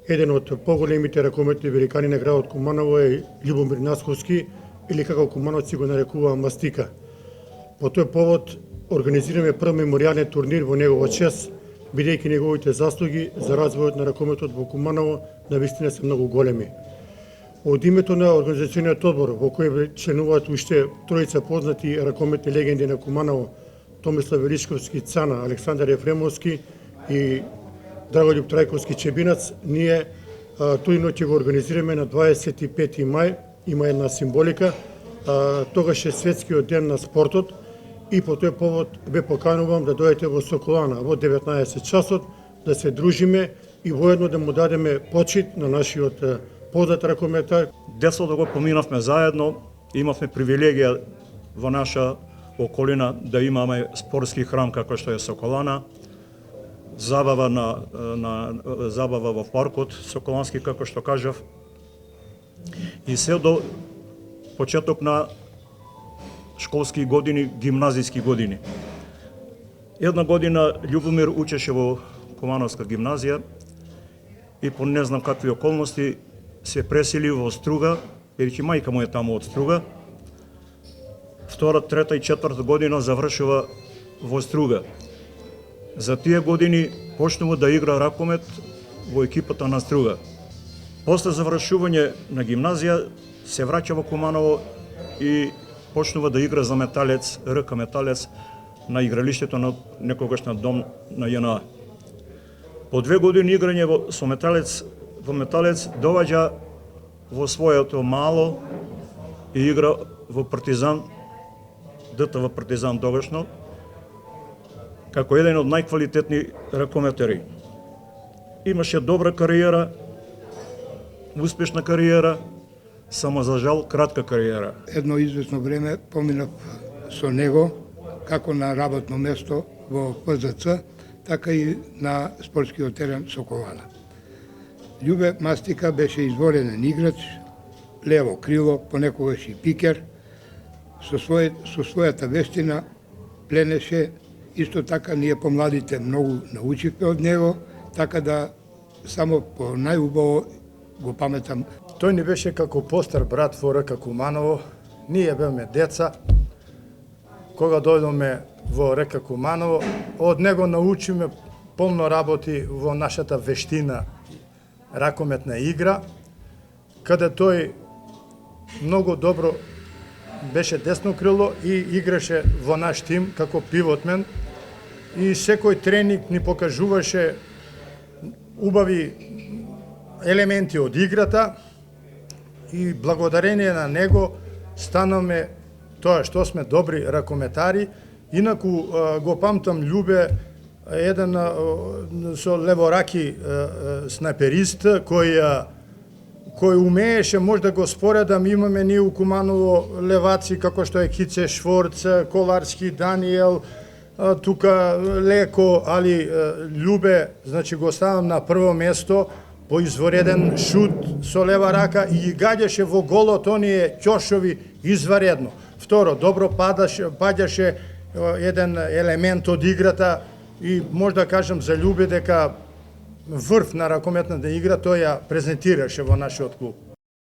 Еден од поголемите ракометни великани на градот Куманово е Љубомир Насковски, или како кумановци го нарекуваа Мастика. По тој повод организираме прв меморијален турнир во негова чест, бидејќи неговите заслуги за развојот на ракометот во Куманово навистина се многу големи. Од името на организациониот одбор, во кој членуваат уште тројца познати ракометни легенди на Куманово, Томислав Величковски, Цана, Александар Ефремовски и Драголюб Трајковски Чебинац, ние турнирот ќе го организираме на 25 мај, има една символика, тогаш е светскиот ден на спортот и по тој повод ве поканувам да дојдете во Соколана во 19 часот, да се дружиме и воедно да му дадеме почит на нашиот познат ракометар. Детството го поминавме заедно, имавме привилегија во наша околина да имаме спортски храм како што е Соколана, забава забава во паркот Соколански како што кажав, и се до почеток на школски години, гимназиски години. Една година Љубомир учеше во Кумановска гимназија и по не знам какви околности се пресели во Струга, бидејќи мајка му е таму од Струга. Втора, трета и четврта година завршува во Струга. За тие години почнува да игра ракомет во екипата на Струга. После завршување на гимназија се враќа во Куманово и почнува да игра за Металец, РК Металец на игралиштето на некогаш на дом на ЈНА. По 2 години играње со Металец, во Металец доваѓа во своето мало и игра во Партизан, ДТВ Партизан тогашно, како еден од најквалитетни ракометари. Имаше добра кариера, успешна кариера, само за жал кратка кариера. Едно известно време поминав со него, како на работно место во ПЗЦ, така и на спортскиот терен Соколана. Љубе Мастика беше изворенен играч, лево крило, понекогаш и пикер, со својата вештина пленеше. Исто така ние помладите многу научивме од него, така да само по најубаво го паметам. Тој ни беше како постар брат во РК Куманово. Ние бевме деца. Кога дојдоме во РК Куманово, од него научиме полно работи во нашата вештина ракометна игра, каде тој многу добро беше десно крило и играше во наш тим како пивотмен. И секој тренинг ни покажуваше убави елементи од играта и благодарение на него станаме тоа што сме добри ракометари. Инаку го памтам Љубе, еден со левораки снайперист кој умееше, може да го споредам, имаме ние у Куманово леваци како што е Кице Шворц, Коларски Даниел, тука Леко, али Љубе, значи го ставам на прво место по извареден шут со лева рака и гаѓаше во голот оние ќошови изваредно. Второ, добро паѓаше еден елемент од играта и може да кажам за Љубе дека врв на ракометната игра тој ја презентираше во нашиот клуб.